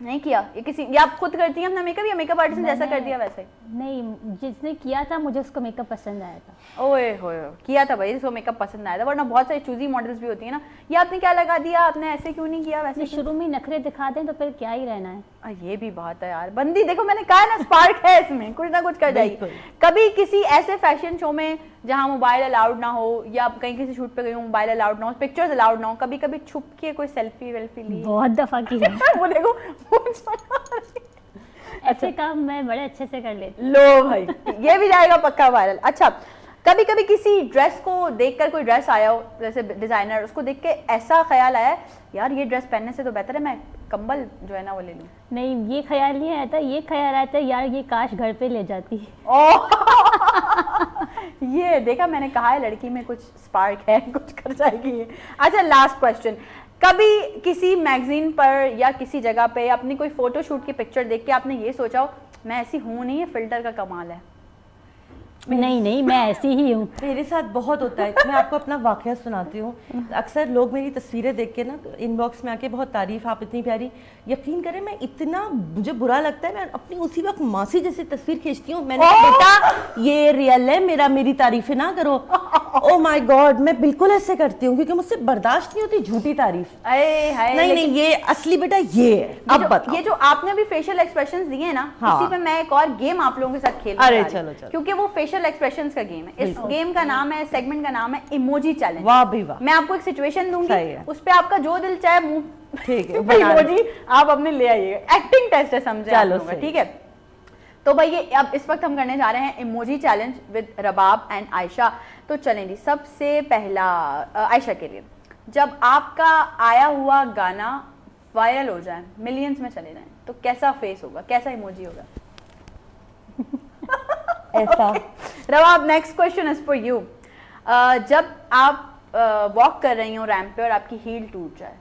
नहीं किया? ये आप खुद करती हैं अपना मेकअप या मेकअप आर्टिस्ट ने जैसा कर दिया वैसे?
नहीं, जिसने किया था मुझे उसको मेकअप पसंद आया था।
ओए होए, किया था भाई, इसको मेकअप पसंद आया था, वरना बहुत सारी चूजी मॉडल्स भी होती है ना। ये आपने क्या लगा दिया, आपने ऐसे क्यों नहीं किया वैसे?
शुरू में नखरे दिखा दें तो फिर क्या ही रहना है।
ये भी बात है यार, बंदी देखो मैंने कहा ना, स्पार्क है इसमें, कुछ ना कुछ कर जाएगी। कभी किसी ऐसे फैशन शो में जहाँ मोबाइल अलाउड ना हो, या कहीं किसी शूट पे गई हो मोबाइल अलाउड ना हो, पिक्चर्स अलाउड ना हो, कभी कभी छुप के कोई सेल्फी वेल्फी ली?
बहुत दफा की है।
वो देखो
ऐसे काम मैं बड़े अच्छे से कर लेती।
लो भाई, ये भी जाएगा पक्का वायरल। अच्छा, कभी कभी किसी ड्रेस को देखकर, कोई ड्रेस आया हो जैसे डिजाइनर, उसको देख के ऐसा ख्याल आया यार ये ड्रेस पहनने से तो बेहतर है मैं कंबल जो है ना वो ले लूं?
नहीं, ये ख्याल नहीं आता, ये ख्याल आता है यार ये काश घर पे ले जाती।
ये देखा, मैंने कहा है लड़की में कुछ स्पार्क है, कुछ कर जाएगी ये। अच्छा, लास्ट क्वेश्चन, कभी किसी मैगजीन पर या किसी जगह पे अपनी कोई फोटो शूट की पिक्चर देख के आपने ये सोचा हो मैं ऐसी हूं नहीं, ये फिल्टर का कमाल है?
नहीं, मैं ऐसी ही हूँ।
मेरे साथ बहुत होता है। मैं आपको अपना वाकया सुनाती हूँ। अक्सर लोग मेरी तस्वीरें देख के ना इनबॉक्स में आके बहुत तारीफ, आप इतनी प्यारी, यकीन करें मैं इतना, मुझे बुरा लगता है, मैं अपनी उसी वक्त मासी जैसी तस्वीर खींचती हूँ। मैंने कहा बेटा ये रियल है, मेरी तारीफें ना करो। ओ माय गॉड, मैं बिल्कुल ऐसे करती हूँ क्योंकि मुझसे बर्दाश्त नहीं होती झूठी तारीफ। नहीं, ये असली बेटा ये है। अब बताओ,
ये जो आपने अभी फेशियल एक्सप्रेशंस दिए हैं ना,
हाँ।
इसी पे मैं एक और गेम आप लोगों के साथ खेलने
अरे
जा रही हूँ।
चलो।
क्योंकि वो फेशियल एक्सप्रेशंस का गेम है। इस गेम का नाम है, सेगमेंट का नाम है इमोजी चैलेंज।
वाह भी वाह।
मैं आपको एक सिचुएशन दूंगी, उस पे आपका जो दिल चाहे मुंह,
ठीक है,
इमोजी आप अपने ले आइएगा। एक्टिंग टेस्ट है, समझे आप लोग, ठीक है? तो भाई ये अब इस वक्त हम करने जा रहे हैं emoji challenge with Rabab and Ayesha. तो चलें जी, सबसे पहला आयशा के लिए, जब आपका आया हुआ गाना वायरल हो जाए, मिलियंस में चले जाए, तो कैसा फेस होगा, कैसा इमोजी होगा?
ऐसा।
Rabab, next question is for you. जब आप वॉक कर रही हो रैंप पे और आपकी हील टूट जाए,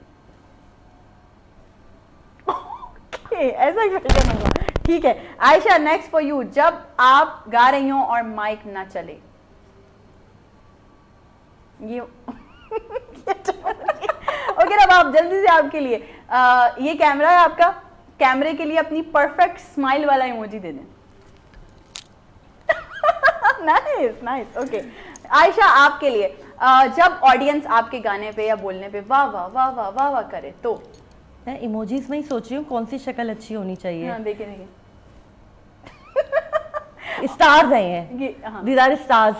ऐसा क्वेश्चन होगा, ठीक है? आयशा, नेक्स्ट फॉर यू, जब आप गा रही हो और माइक ना चले, ये ओके रबाब, जल्दी से आपके लिए ये कैमरा है आपका, कैमरे के लिए अपनी परफेक्ट स्माइल वाला इमोजी दे दें। Nice, okay. आयशा, आपके लिए जब ऑडियंस आपके गाने पे या बोलने पे वाह वाह वाह वाह वाह वाह करे, तो?
मैं इमोजीज में ही सोच रही हूँ कौन सी शक्ल अच्छी होनी चाहिए।
हाँ, देखिए
स्टार्स हैं
ये, हाँ।
These are stars।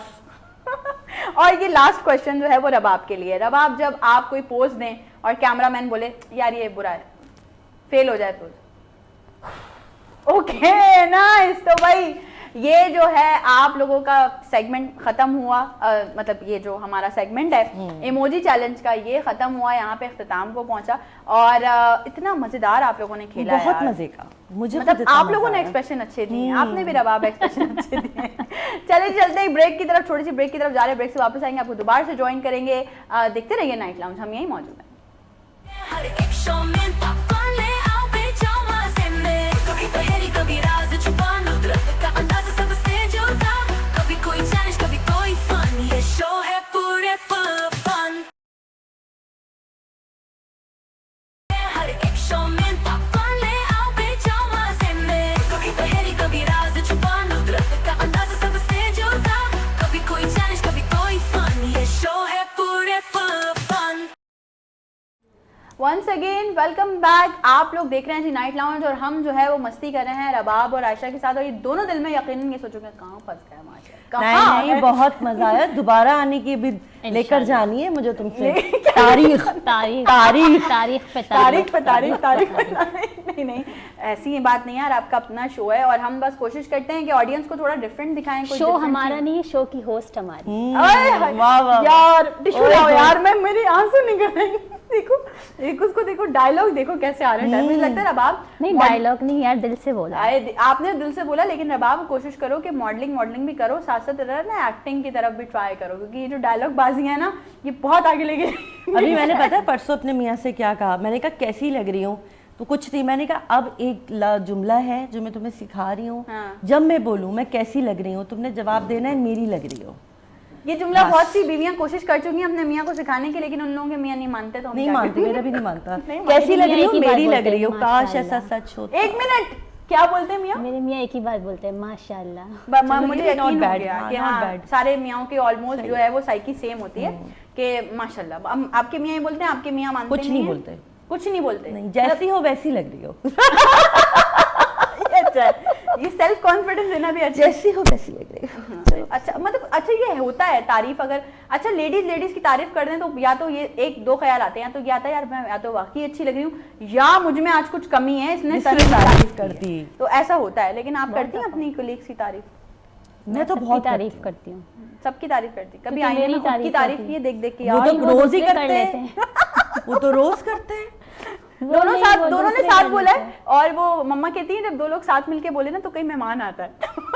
और ये लास्ट क्वेश्चन जो है वो रबाब के लिए। रबाब, जब आप कोई पोज दें और कैमरामैन बोले यार ये बुरा है, फेल हो जाए पोज, ओके नाइस। तो भाई ये जो है आप लोगों का सेगमेंट खत्म हुआ, मतलब ये जो हमारा सेगमेंट है इमोजी चैलेंज का, ये खत्म हुआ, यहाँ पे इख्तिताम को पहुंचा। और इतना मजेदार आप लोगों ने खेला,
बहुत मजे का, मुझे
मतलब आप लोगों ने एक्सप्रेशन अच्छे दिए, आपने भी रबाब एक्सप्रेशन अच्छे दिए। चलिए चलते हैं ब्रेक की तरफ, छोटी सी ब्रेक की तरफ जा रहे हैं, ब्रेक से वापस आएंगे, आपको दोबारा से ज्वाइन करेंगे। देखते रहिए नाइट लाउंज, हम यहीं मौजूद हैं। Once again welcome back. आप लोग देख रहे हैं जी नाइट लाउंज, और हम जो है वो मस्ती कर रहे हैं रबाब और आयशा के साथ, और ये दोनों दिल में यकीनन ये सोचोगे कहाँ फंस गए,
नहीं, बहुत मजा आया, दोबारा आने की भी लेकर जानी है मुझे तुमसे तारीख
तारीख
तारीख
तारीख पे
तारीख पे तारीख तारीख पे तारीख। नहीं नहीं, ऐसी बात नहीं यार, आपका अपना शो है और हम बस कोशिश करते हैं कि ऑडियंस को थोड़ा डिफरेंट दिखाएं। कोई
शो
different
हमारा
चीज़।
नहीं, शो की होस्ट हमारी।
आए हाय,
वाह वाह
यार टिश्यू
ओए
लाओ
होए।
यार, मैं मेरे आंसू निकल रहे हैं। देखो एक उसको देखो, डायलॉग देखो कैसे आ रहे हैं। मुझे लगता है रबाब
नहीं, डायलॉग नहीं यार, दिल से बोला।
आपने दिल से बोला, लेकिन रबाब कोशिश करो कि मॉडलिंग भी करो, साथ साथ ना एक्टिंग की तरफ भी ट्राई करो, क्योंकि ये जो डायलॉग बाजी है ना, ये बहुत आगे लेके
अभी मैंने पता है परसों अपने मियाँ से क्या कहा, मैंने कहा कैसी लग रही हूँ, तो कुछ नहीं, मैंने कहा अब एक जुमला है जो मैं तुम्हें सिखा रही हूँ,
हाँ।
जब मैं बोलूँ मैं कैसी लग रही हूँ, तुमने जवाब देना है मेरी लग रही हो।
ये जुमला बहुत सी बीवियां कोशिश कर चुकी हैं अपने मियाँ को सिखाने की, लेकिन उन लोगों के मियाँ नहीं मानते, तो हम
नहीं
क्या
मानती,
करें?
मेरा भी नहीं मानता।
नहीं
कैसी लग रही हूँ,
मेरी बात
मेरी लग
बोलते
रही
हैं,
हूँ, काश
माशाल्लाह।
ऐसा सच होता।
एक मिनट, क्या बोलते हैं मियाँ?
मेरे मियाँ एक ही बात बोलते हैं, माशाल्लाह।
चलो,
मुझे
ये not
यकीन हो
bad,
गया
हाँ,
कि
not
हाँ
bad।
सारे मियाँओं की ऑलमोस्ट जो है वो साइकी सेम होती है कि माशाल्लाह। आपके मियाँ ही बोलते हैं, आपके मियाँ मानते
कुछ नहीं
हैं?
बोलते।
कुछ नहीं बोलते।
नहीं, जैसी हो वैसी लग रही हो।
अच्छा, ये सेल्फ कॉन्फिडेंस देना भी अच्छा है।
जैसी हो वैसी लग रही हो।
अच्छा, मतलब अच्छा ये होता है तारीफ, अगर अच्छा लेडीज की तारीफ कर दें तो या तो ये एक दो ख्याल आते हैं, या तो ये आता है यार मैं या तो वाकई अच्छी लग रही हूँ, या मुझ में आज कुछ कमी है, इसने
इसलिए तारीफ करती।
तो ऐसा होता है। लेकिन आप करती हैं अपनी कोलीग्स की तारीफ?
मैं तो
सबकी
बहुत
तारीफ करती हूँ।
सबकी तारीफ करती, कभी
क्योंकि
आईने
मेरी
में खुद की
तारीफ
तारीफ
होती
की
है।
है देख देख के
वो
यार?
तो
वो
रोज ही
दूसरे कर
करते
लेते
हैं, वो तो रोज करते हैं।
वो नहीं, वो
दोनों ने
दूसरे
साथ
कर
बोला
लेते
है, और वो मम्मा कहती है जब दो लोग साथ मिलके बोले ना तो कहीं मेहमान आता है।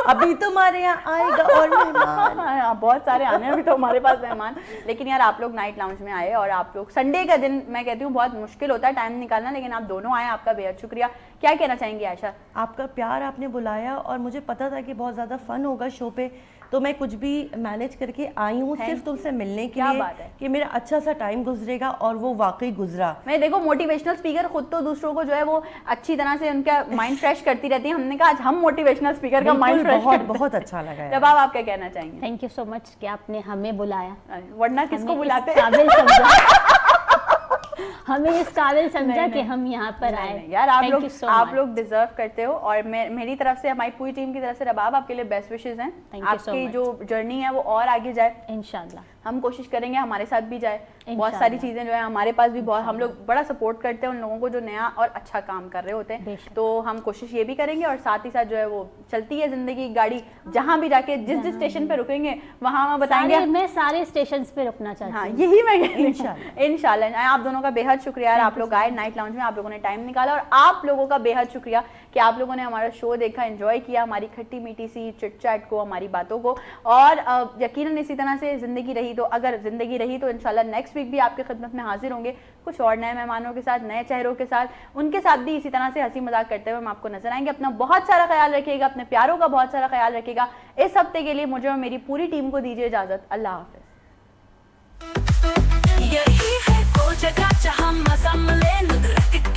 अभी तुम्हारे यहाँ आएगा और मेहमान।
हाँ, बहुत सारे आने हैं अभी तो हमारे पास मेहमान। लेकिन यार आप लोग नाइट लाउंज में आए, और आप लोग संडे का दिन मैं कहती हूँ बहुत मुश्किल होता है टाइम निकालना, लेकिन आप दोनों आए, आपका बेहद शुक्रिया। क्या कहना चाहेंगी आयशा?
आपका प्यार, आपने बुलाया और मुझे पता था कि बहुत ज़्यादा फन होगा शो पे, तो मैं कुछ भी मैनेज करके आई हूँ सिर्फ तुमसे मिलने के
क्या
लिए,
बात है।
कि मेरा अच्छा सा टाइम गुजरेगा, और वो वाकई गुजरा।
मैं देखो मोटिवेशनल स्पीकर खुद तो दूसरों को जो है वो अच्छी तरह से उनका माइंड फ्रेश करती रहती है, हमने कहा आज हम मोटिवेशनल स्पीकर का माइंड
बिल्कुल,
फ्रेश
बहुत
करते हैं।
बहुत अच्छा लगा यार।
जब आप क्या कहना चाहेंगे?
थैंक यू सो मच कि आपने हमें बुलाया,
वरना किसको
हमें
बुलाते
इस
हैं?
काबिल समझा हमें इस काबिल समझा
नहीं,
कि हम यहाँ पर
नहीं,
आए।
नहीं, यार आप
Thank
लोग
you so
आप
much.
लोग डिजर्व करते हो, और मेरी तरफ से, हमारी पूरी टीम की तरफ से रबाब आपके लिए बेस्ट विशेस हैं।
Thank you so
आपकी
much.
जो जर्नी है वो और आगे जाए,
इंशाल्लाह।
हम कोशिश करेंगे हमारे साथ भी जाए। बहुत
इंशाल्लाह।
सारी चीजें जो है हमारे पास भी बहुत, हम लोग बड़ा सपोर्ट करते हैं उन लोगों को जो नया और अच्छा काम कर रहे होते हैं,
बेशक।
तो हम कोशिश ये भी करेंगे, और साथ ही साथ जो है वो चलती है जिंदगी की गाड़ी, जहाँ भी जाके जिस स्टेशन पे रुकेंगे वहाँ हम बताएंगे।
मैं सारे स्टेशन पे रुकना चाहती
हाँ,
हूँ।
यही मैं इंशाल्लाह। आप दोनों का बेहद शुक्रिया यार, आप लोग आए नाइट लाउंज में, आप लोगों ने टाइम निकाला, और आप लोगों का बेहद शुक्रिया कि आप लोगों ने हमारा शो देखा, एंजॉय किया, हमारी खट्टी मीठी सी चिट चैट को, हमारी बातों को, और यकीनन इसी तरह से जिंदगी रही तो, अगर जिंदगी रही तो इंशाल्लाह नेक्स्ट वीक भी आपके खिदमत में हाजिर होंगे, कुछ और नए मेहमानों के साथ, नए चेहरों के साथ, उनके साथ भी इसी तरह से हंसी मजाक करते हुए हम आपको नजर आएंगे। अपना बहुत सारा ख्याल रखिएगा, अपने प्यारों का बहुत सारा ख्याल रखिएगा। इस हफ्ते के लिए मुझे और मेरी पूरी टीम को दीजिए इजाजत। अल्लाह हाफिज।
यही है वो जगह जहाँ मजा मिले, नुदरत